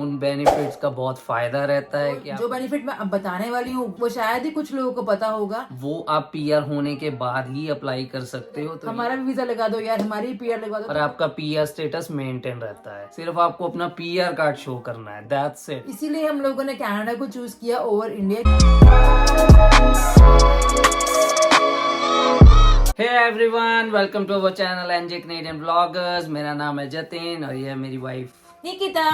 उन बेनिफिट्स का बहुत फायदा रहता है कि जो बेनिफिट मैं अब बताने वाली हूँ वो शायद ही कुछ लोगों को पता होगा, वो आप पीआर होने के बाद ही अप्लाई कर सकते हो। तो हमारा भी वीजा लगा दो यार, हमारी भी पीआर लगा दो, और आपका पीआर स्टेटस मेंटेन रहता है। सिर्फ आपको अपना पीआर कार्ड शो करना है, दैट्स इट। इसीलिए हम लोगों ने कनाडा को चूज किया over India. Hey everyone, welcome to our channel NJ Canadian bloggers. मेरा नाम है जतिन और ये है मेरी वाइफ निकिता।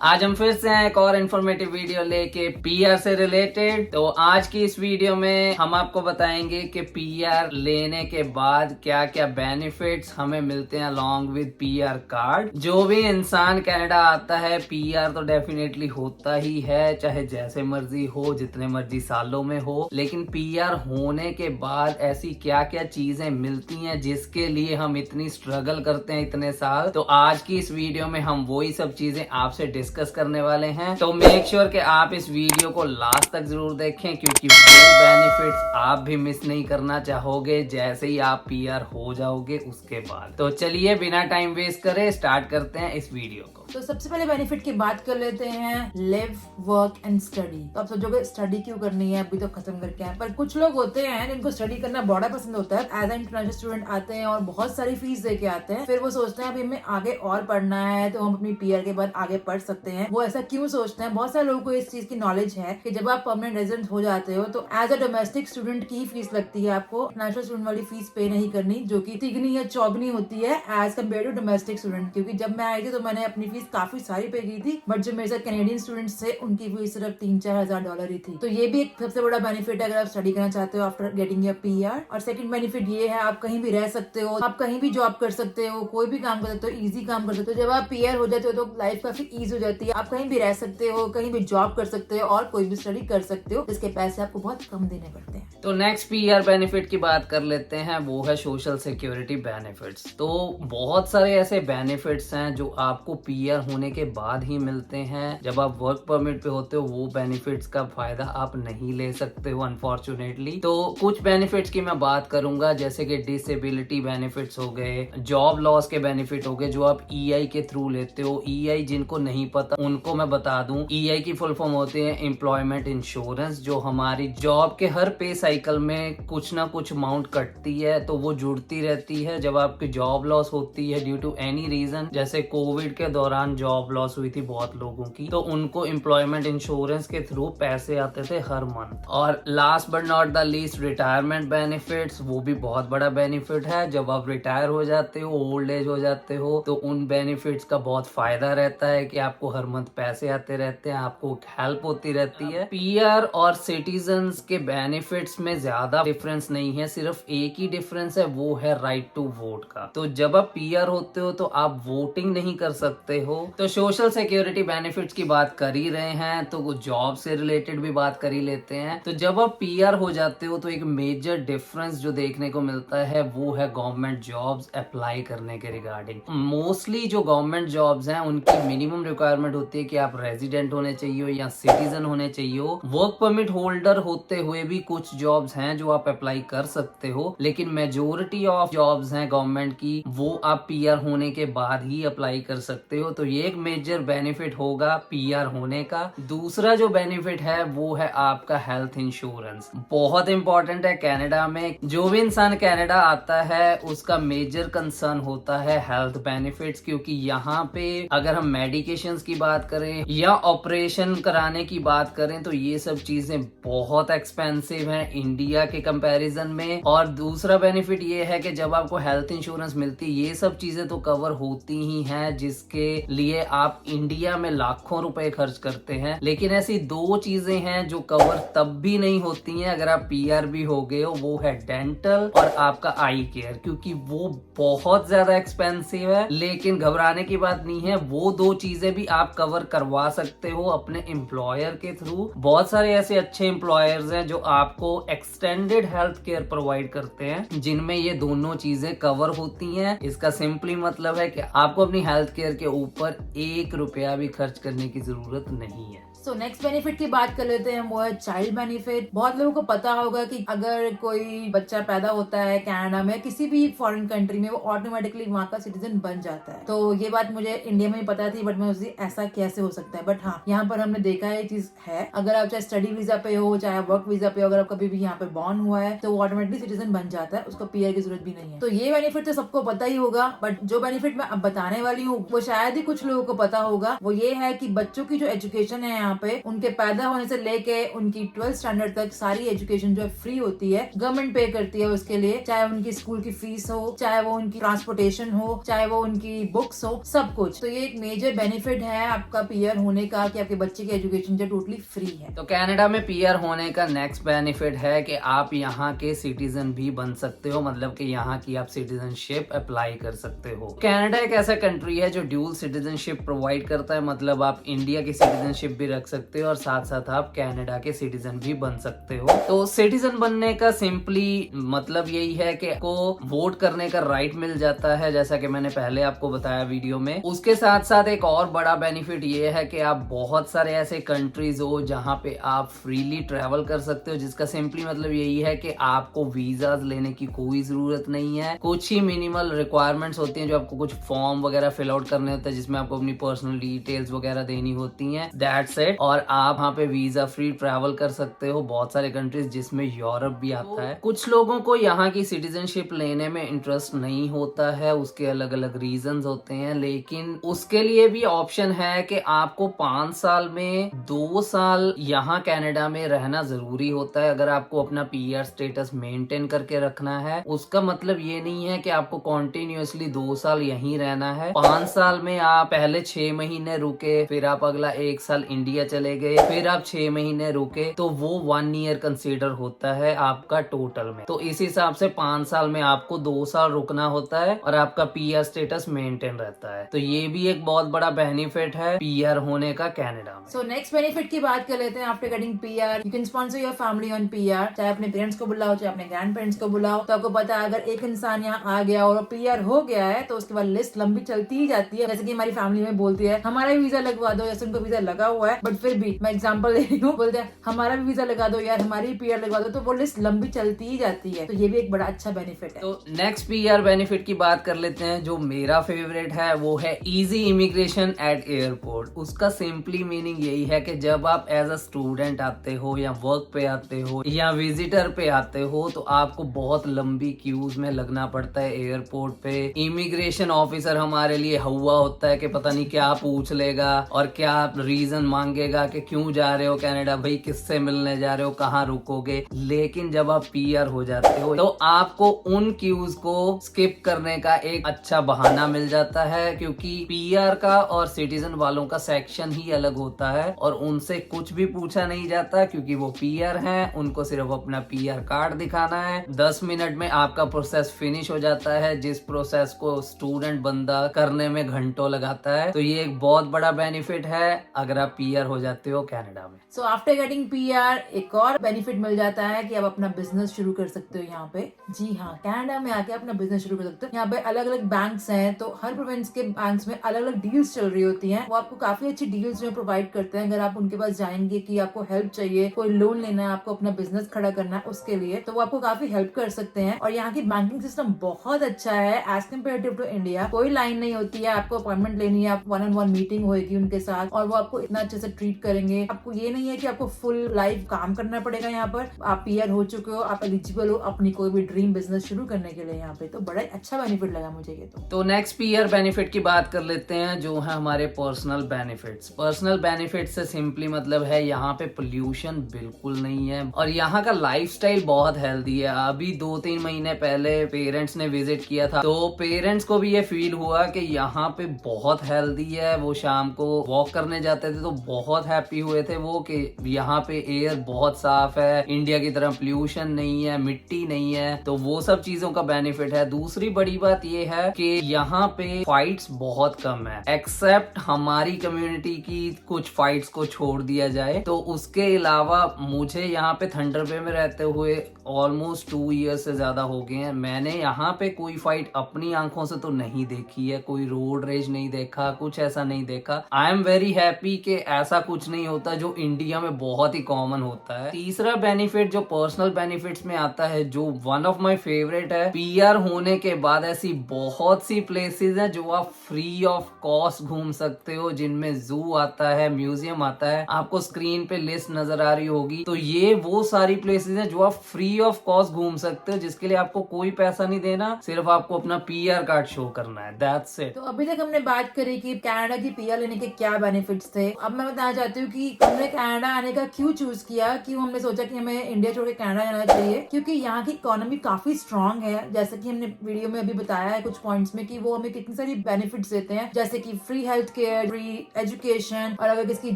आज हम फिर से हैं एक और इन्फॉर्मेटिव वीडियो लेके पीआर से रिलेटेड। तो आज की इस वीडियो में हम आपको बताएंगे कि पीआर लेने के बाद क्या क्या बेनिफिट्स हमें मिलते हैं अलॉन्ग विद पीआर कार्ड। जो भी इंसान कनाडा आता है पीआर तो डेफिनेटली होता ही है, चाहे जैसे मर्जी हो, जितने मर्जी सालों में हो। लेकिन पीआर होने के बाद ऐसी क्या क्या चीजें मिलती हैं जिसके लिए हम इतनी स्ट्रगल करते हैं इतने साल। तो आज की इस वीडियो में हम वही सब चीजें आपसे डिस्कस करने वाले हैं। तो मेक श्योर कि आप इस वीडियो को लास्ट तक जरूर देखें, क्योंकि वो बेनिफिट्स आप भी मिस नहीं करना चाहोगे जैसे ही आप पीआर हो जाओगे उसके बाद। तो चलिए बिना टाइम वेस्ट करे स्टार्ट करते हैं इस वीडियो को। तो सबसे पहले बेनिफिट की बात कर लेते हैं, लिव वर्क एंड स्टडी। तो आप सोचोगे स्टडी क्यों करनी है, अभी तो खत्म करके आए। पर कुछ लोग होते हैं जिनको स्टडी करना बड़ा पसंद होता है। एज ए इंटरनेशनल स्टूडेंट आते हैं और बहुत सारी फीस दे के आते हैं, फिर वो सोचते हैं अभी हमें आगे और पढ़ना है तो हम अपनी पीआर के बाद आगे पढ़ सकते हैं। वो ऐसा क्यों सोचते हैं? बहुत सारे लोगों को इस चीज की नॉलेज है कि जब आप परमानेंट रेजिडेंट हो जाते हो तो एज अ डोमेस्टिक स्टूडेंट की फीस लगती है, आपको नेशनल स्टूडेंट वाली फीस पे नहीं करनी, जो कि तिगनी या चौगनी होती है as compare to domestic student. क्योंकि जब मैं आई थी तो मैंने अपनी फीस काफी सारी पे की थी, बट जो मेरे साथ कैनेडियन स्टूडेंट्स थे उनकी फीस सिर्फ 3-4 हजार डॉलर ही थी। तो ये भी एक सबसे बड़ा बेनिफिट है अगर आप स्टडी करना चाहते हो आफ्टर गेटिंग योर पीआर। और सेकंड बेनिफिट ये है, आप कहीं भी रह सकते हो, आप कहीं भी जॉब कर सकते हो, कोई भी काम कर सकते हो, इजी काम कर सकते हो। जब आप पीआर हो जाते हो तो लाइफ काफी ईजी हो जाती है। आप कहीं भी रह सकते हो, कहीं भी जॉब कर सकते हो और कोई भी स्टडी कर सकते हो, जिसके पैसे आपको बहुत कम देने पड़ते हैं। तो नेक्स्ट पीआर बेनिफिट की बात कर लेते हैं, वो है सोशल सिक्योरिटी बेनिफिट्स। तो बहुत सारे ऐसे बेनिफिट्स हैं जो आपको पीआर होने के बाद ही मिलते हैं। जब आप वर्क परमिट पे होते हो वो बेनिफिट्स का फायदा आप नहीं ले सकते हो अनफॉर्चुनेटली। तो कुछ बेनिफिट्स की मैं बात करूंगा, जैसे कि डिसेबिलिटी बेनिफिट्स हो गए, जॉब लॉस के बेनिफिट हो गए जो आप ईआई के थ्रू लेते हो। ईआई जिनको नहीं पता उनको मैं बता दूं, ईआई की फुल फॉर्म होते हैं एम्प्लॉयमेंट इंश्योरेंस, जो हमारी जॉब के हर पे साइकिल में कुछ ना कुछ अमाउंट कटती है, तो वो जुड़ती रहती है। जब आपकी जॉब लॉस होती है ड्यू टू एनी रीजन, जैसे कोविड के दौरान जॉब लॉस हुई थी बहुत लोगों की, तो उनको एम्प्लॉयमेंट इंश्योरेंस के थ्रू पैसे आते थे हर मंथ। और last but not the least, retirement benefits, वो भी बहुत बड़ा बेनिफिट है। जब आप रिटायर हो जाते हो, ओल्ड एज हो जाते हो, तो उन बेनिफिट्स का बहुत फायदा रहता है कि आपको हर मंथ पैसे आते रहते हैं, आपको हेल्प होती रहती है। पीआर और सिटीजन्स के बेनिफिट्स में ज्यादा डिफरेंस नहीं है, सिर्फ एक ही डिफरेंस है, वो है राइट टू वोट का। तो जब आप पीआर होते हो तो आप वोटिंग नहीं कर सकते हो। तो सोशल सिक्योरिटी बेनिफिट्स की बात कर ही रहे हैं तो जॉब से रिलेटेड भी बात कर ही लेते हैं। तो जब आप पीआर हो जाते हो तो एक मेजर डिफरेंस जो देखने को मिलता है वो है गवर्नमेंट जॉब्स अप्लाई करने के रिगार्डिंग। मोस्टली जो गवर्नमेंट जॉब्स हैं उनकी मिनिमम रिक्वायरमेंट होती है कि आप रेजिडेंट होने चाहिए या सिटीजन होने चाहिए। वर्क परमिट होल्डर होते हुए भी कुछ जॉब्स हैं जो आप अप्लाई कर सकते हो, लेकिन मेजोरिटी ऑफ जॉब्स हैं गवर्नमेंट की वो आप पीआर होने के बाद ही अप्लाई कर सकते हो। तो ये एक मेजर बेनिफिट होगा पीआर होने का। दूसरा जो बेनिफिट है वो है आपका हेल्थ इंश्योरेंस। बहुत इंपॉर्टेंट है कनाडा में। जो भी इंसान कनाडा आता है उसका मेजर कंसर्न होता है हेल्थ बेनिफिट्स, क्योंकि यहाँ पे अगर हम मेडिकेशंस की बात करें या ऑपरेशन कराने की बात करें तो ये सब चीजें बहुत एक्सपेंसिव हैं इंडिया के कंपैरिजन में। और दूसरा बेनिफिट ये है कि जब आपको हेल्थ इंश्योरेंस मिलती है ये सब चीजें तो कवर होती ही हैं, जिसके लिए आप इंडिया में लाखों रुपए खर्च करते हैं। लेकिन ऐसी दो चीजें हैं जो कवर तब भी नहीं होती हैं अगर आप पीआर भी हो गए हो, वो है डेंटल और आपका आई केयर, क्योंकि वो बहुत ज्यादा एक्सपेंसिव है। लेकिन घबराने की बात नहीं है, वो दो चीजें भी आप कवर करवा सकते हो अपने एम्प्लॉयर के थ्रू। बहुत सारे ऐसे अच्छे एम्प्लॉयर्स हैं जो आपको एक्सटेंडेड हेल्थ केयर प्रोवाइड करते हैं जिनमें ये दोनों चीजें कवर होती हैं। इसका सिंपली मतलब है कि आपको अपनी हेल्थ केयर के ऊपर 1 रुपया भी खर्च करने की जरूरत नहीं है। तो नेक्स्ट बेनिफिट की बात कर लेते हैं, वो है चाइल्ड बेनिफिट। बहुत लोगों को पता होगा कि अगर कोई बच्चा पैदा होता है कनाडा में, किसी भी फॉरेन कंट्री में, वो ऑटोमेटिकली वहाँ का सिटीजन बन जाता है। तो ये बात मुझे इंडिया में ही पता थी, बट मैं उससे ऐसा कैसे हो सकता है। बट हाँ, यहाँ पर हमने देखा है ये चीज है। अगर आप चाहे स्टडी वीजा पे हो, चाहे वर्क वीजा पे हो, अगर आप कभी भी यहाँ पे बॉर्न हुआ है तो वो ऑटोमेटिकली सिटीजन बन जाता है, उसको पीआर की जरूरत भी नहीं है। तो ये बेनिफिट तो सबको पता ही होगा, बट जो बेनिफिट मैं अब बताने वाली हूँ वो शायद ही कुछ लोगों को पता होगा। वो ये है कि बच्चों की जो एजुकेशन है यहाँ पे, उनके पैदा होने से लेके उनकी 12th स्टैंडर्ड तक सारी एजुकेशन जो है फ्री होती है। गवर्नमेंट पे करती है उसके लिए, चाहे उनकी स्कूल की फीस हो, चाहे वो उनकी ट्रांसपोर्टेशन हो, चाहे वो उनकी बुक्स हो, सब कुछ। तो ये एक मेजर बेनिफिट है आपका पीआर होने का कि आपके बच्चे की एजुकेशन जो टोटली फ्री है। तो कनाडा में पीआर होने का नेक्स्ट बेनिफिट है कि आप यहाँ के सिटीजन भी बन सकते हो, मतलब कि यहाँ की आप सिटीजनशिप अप्लाई कर सकते हो। कनाडा एक ऐसा कंट्री है जो ड्यूल सिटीजनशिप प्रोवाइड करता है, मतलब आप इंडिया की सिटीजनशिप भी रख सकते हो और साथ साथ आप कनाडा के सिटीजन भी बन सकते हो। तो सिटीजन बनने का सिंपली मतलब यही है कि आपको वोट करने का राइट मिल जाता है, जैसा कि मैंने पहले आपको बताया वीडियो में। उसके साथ साथ एक और बड़ा बेनिफिट ये है कि आप बहुत सारे ऐसे कंट्रीज हो जहां पे आप फ्रीली ट्रेवल कर सकते हो, जिसका सिंपली मतलब यही है कि आपको वीजा लेने की कोई जरूरत नहीं है। कुछ ही मिनिमल रिक्वायरमेंट्स होती हैं, जो आपको कुछ फॉर्म वगैरह फिल आउट करने होते हैं, जिसमें आपको अपनी पर्सनल डिटेल्स वगैरह देनी होती हैं, दैट्स इट। और आप वहाँ पे वीजा फ्री ट्रैवल कर सकते हो बहुत सारे कंट्रीज, जिसमें यूरोप भी आता है। कुछ लोगों को यहाँ की सिटीजनशिप लेने में इंटरेस्ट नहीं होता है, उसके अलग अलग रीजंस होते हैं, लेकिन उसके लिए भी ऑप्शन है कि आपको 5 साल में 2 साल यहाँ कनाडा में रहना जरूरी होता है अगर आपको अपना पीआर स्टेटस मेंटेन करके रखना है। उसका मतलब ये नहीं है कि आपको कॉन्टिन्यूसली 2 साल यहीं रहना है। 5 साल में आप पहले 6 महीने रुके, फिर आप अगला 1 साल इंडिया चले गए, फिर आप 6 महीने रुके, तो वो 1 ईयर कंसीडर होता है आपका टोटल में। तो इस हिसाब से 5 साल में आपको 2 साल रुकना होता है और आपका पीआर स्टेटस मेंटेन रहता है। तो ये भी एक बहुत बड़ा बेनिफिट है पीआर होने का कनाडा में। सो नेक्स्ट बेनिफिट की बात कर लेते हैं। After getting PR you can sponsor your family on PR. चाहे अपने पेरेंट्स को बुलाओ, चाहे अपने ग्रैंड पेरेंट्स को बुलाओ। तो आपको पता है अगर एक इंसान यहाँ आ गया और पीआर हो गया है तो उसके बाद लिस्ट लंबी चलती ही जाती है। जैसे कि हमारी फैमिली में बोलती है हमारा भी वीजा लगवा दो, जैसे उनको वीजा लगा हुआ है, बट फिर भी मैं एग्जाम्पल ले रही हूँ, बोलते हैं हमारा भी वीजा लगा दो यार, हमारी पीआर लगवा दो, तो वो लिस्ट लंबी चलती ही जाती है। तो ये भी एक बड़ा अच्छा बेनिफिट है। तो नेक्स्ट पीआर बेनिफिट की बात कर लेते हैं, जो मेरा फेवरेट है वो है इजी इमिग्रेशन एट एयरपोर्ट। उसका सिंपली मीनिंग यही है कि जब आप एज अ स्टूडेंट आते हो या वर्क पे आते हो या विजिटर पे आते हो तो आपको बहुत लंबी क्यूज में लगना पड़ता है एयरपोर्ट पे। इमिग्रेशन ऑफिसर हमारे लिए हुआ होता है कि पता नहीं क्या पूछ लेगा और क्या रीजन मांगेगा कि क्यों जा रहे हो कनाडा, भाई किससे मिलने जा रहे हो, कहाँ रुकोगे। लेकिन जब आप पीआर हो जाते हो तो आपको उन क्यूज को स्किप करने का एक अच्छा बहाना मिल जाता है, क्योंकि पीआर का और सिटीजन वालों का सेक्शन ही अलग होता है और उनसे कुछ भी पूछा नहीं जाता, क्योंकि वो पीआर हैं, उनको सिर्फ अपना पीआर कार्ड दिखाना है। 10 मिनट में आपका प्रोसेस फिनिश हो जाता है, जिस प्रोसेस को स्टूडेंट बंदा करने में घंटों लगाता है। तो ये एक बहुत बड़ा बेनिफिट है अगर आप पीआर हो जाते हो कनाडा में। सो आफ्टर गेटिंग पीआर एक और बेनिफिट मिल जाता है कि आप अपना बिजनेस शुरू कर सकते हो यहाँ पे। जी हाँ, कनाडा में आके अपना बिजनेस शुरू कर सकते हो। यहाँ पे अलग अलग बैंक्स हैं, तो हर प्रोविंस के बैंक्स में अलग अलग डील्स चल रही होती हैं। वो आपको काफी अच्छी डील्स जो प्रोवाइड करते हैं। अगर आप उनके पास जाएंगे कि आपको हेल्प चाहिए, कोई लोन लेना है, आपको अपना बिजनेस खड़ा करना है उसके लिए, तो वो आपको काफी हेल्प कर सकते हैं। और यहाँ की बैंकिंग सिस्टम बहुत अच्छा है एज कम्पेरेटिव टू इंडिया। कोई लाइन नहीं होती है, आपको अपॉइंटमेंट लेनी है, आप 1-on-1 मीटिंग होगी उनके साथ और वो आपको इतना अच्छे से ट्रीट करेंगे। आपको ये नहीं है कि आपको फुल लाइफ काम करना पड़ेगा। यहाँ पर आप पीआर हो चुके हो, आप एलिजिबल हो अपनी कोई भी ड्रीम बिजनेस शुरू करने के लिए यहाँ पे। तो बड़ा अच्छा बेनिफिट लगा मुझे ये। तो नेक्स्ट पीआर बेनिफिट की बात कर लेते हैं, जो है हमारे पर्सनल बेनिफिट्स। पर्सनल बेनिफिट से सिंपली मतलब है यहाँ पे पोल्यूशन बिल्कुल नहीं है और यहाँ का लाइफस्टाइल बहुत हेल्दी है। अभी 2-3 महीने पहले पेरेंट्स ने विजिट किया था, तो पेरेंट्स को भी ये फील हुआ कि यहाँ पे बहुत हेल्दी है। वो शाम को वॉक करने जाते थे तो बहुत हैप्पी हुए थे वो कि यहाँ पे एयर बहुत साफ है, इंडिया की तरह पोल्यूशन नहीं है, मिट्टी नहीं है। तो वो सब चीजों का बेनिफिट है। दूसरी बड़ी बात ये है कि यहाँ पे फाइट्स बहुत कम है, एक्सेप्ट हमारी कम्युनिटी की कुछ फाइट्स को छोड़ दिया जाए। तो उसके अलावा मुझे यहाँ पे थंडर अंडरवे में रहते हुए ऑलमोस्ट 2 ईयर्स से ज्यादा हो गए हैं। मैंने यहाँ पे कोई फाइट अपनी आंखों से तो नहीं देखी है, कोई रोड रेज नहीं देखा, कुछ ऐसा नहीं देखा। आई एम वेरी हैप्पी कि ऐसा कुछ नहीं होता जो इंडिया में बहुत ही कॉमन होता है। तीसरा बेनिफिट जो पर्सनल बेनिफिट्स में आता है, जो वन ऑफ माय फेवरेट है, पीआर होने के बाद ऐसी बहुत सी प्लेसेस हैं जो आप फ्री ऑफ कॉस्ट घूम सकते हो, जिनमें जू आता है, म्यूजियम आता है। आपको स्क्रीन पे लिस्ट नजर आ रही होगी, तो ये वो सारी प्लेसेस हैं जो आप फ्री ऑफ कॉस्ट घूम सकते हो, जिसके लिए आपको कोई पैसा नहीं देना, सिर्फ आपको अपना पीआर कार्ड शो करना है, दैट्स इट। तो अभी तक हमने बात करी कि कनाडा की पीआर लेने के क्या बेनिफिट्स थे। अब मैं बताना चाहती हूँ कि हमने कनाडा आने का क्यों चूज किया, क्यों हमने सोचा कि हमें इंडिया छोड़ के कनाडा जाना चाहिए, क्योंकि यहाँ की इकोनॉमी काफी स्ट्रांग है। जैसे कि हमने वीडियो में अभी बताया है कुछ पॉइंट्स में कि वो हमें कितनी सारी बेनिफिट्स देते हैं, जैसे कि free health care, free education, और अगर किसी की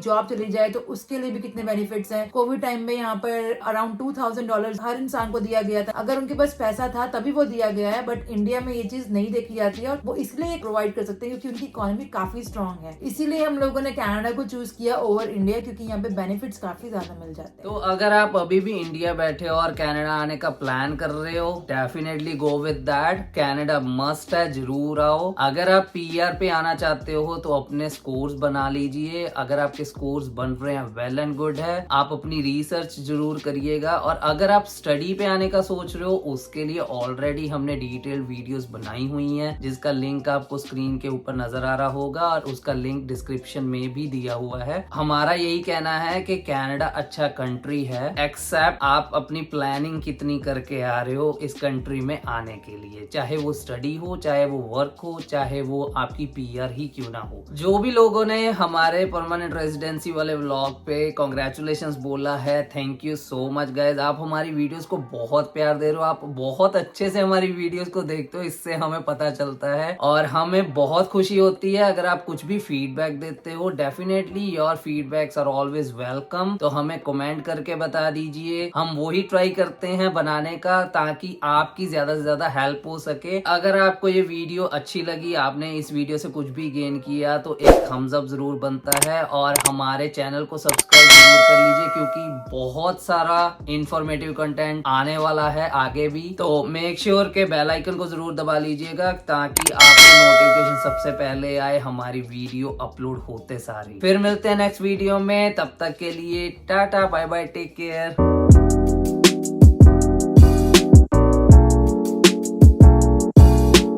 जॉब चली जाए तो उसके लिए भी कितने बेनिफिट्स हैं। कोविड टाइम में यहाँ पर अराउंड $2,000 हर इंसान को दिया गया था, अगर उनके पास पैसा था तभी वो दिया गया है। बट इंडिया में ये चीज नहीं देखी जाती है और वो इसलिए प्रोवाइड कर सकते हैं क्योंकि उनकी इकोनॉमी काफी स्ट्रांग है। इसीलिए हम लोगों ने कनाडा को चूज किया ओवर इंडिया, क्योंकि यहाँ पे बेनिफिट्स काफी ज्यादा मिल जाते हैं। तो अगर आप अभी भी इंडिया बैठे हो और कनाडा आने का प्लान कर रहे हो, definitely go with that. Canada must है, जरूर आओ। अगर आप पीआर पे आना चाहते हो तो अपने स्कोर्स बना लीजिए। अगर आपके स्कोर्स बन रहे हैं, वेल एंड गुड है। आप अपनी रिसर्च जरूर करिएगा। और अगर आप स्टडी पे आने का सोच रहे हो, उसके लिए ऑलरेडी हमने डिटेल्ड वीडियोस बनाई हुई हैं, जिसका लिंक आपको स्क्रीन के ऊपर नजर आ रहा होगा और उसका लिंक डिस्क्रिप्शन में भी दिया हुआ है। हमारा यही कहना है कि कनाडा अच्छा कंट्री है, एक्सेप्ट आप अपनी प्लानिंग कितनी करके आ रहे हो इस कंट्री में आने के लिए, चाहे वो स्टडी हो, चाहे वो वर्क हो, चाहे वो आपकी पीआर ही क्यों ना हो। जो भी लोगों ने हमारे परमानेंट रेजिडेंसी वाले व्लॉग पे कांग्रेचुलेशंस बोला है, thank you so much guys. आप हमारी वीडियोस को बहुत प्यार दे रहे हो, आप बहुत अच्छे से हमारी वीडियोस को देखते हो, इससे हमें पता चलता है और हमें बहुत खुशी होती है। अगर आप कुछ भी फीडबैक देते हो, definitely your feedbacks are always welcome. तो हमें कमेंट करके बता दीजिए, हम वही ट्राई करते हैं बनाने का ताकि आपकी ज्यादा से ज्यादा हेल्प हो सके। अगर आपको ये वीडियो अच्छी लगी, आपने इस वीडियो से कुछ भी गेन किया, तो एक थम्स अप जरूर बनता है और हमारे चैनल को सब्सक्राइब जरूर कर लीजिए, क्योंकि बहुत सारा इंफॉर्मेटिव कंटेंट आने वाला है आगे भी। तो मेक श्योर के बेल आइकन को जरूर दबा लीजिएगा ताकि आपको नोटिफिकेशन सबसे पहले आए हमारी वीडियो अपलोड होते सारी। फिर मिलते हैं नेक्स्ट वीडियो में, तब तक के लिए tata bye bye, take care.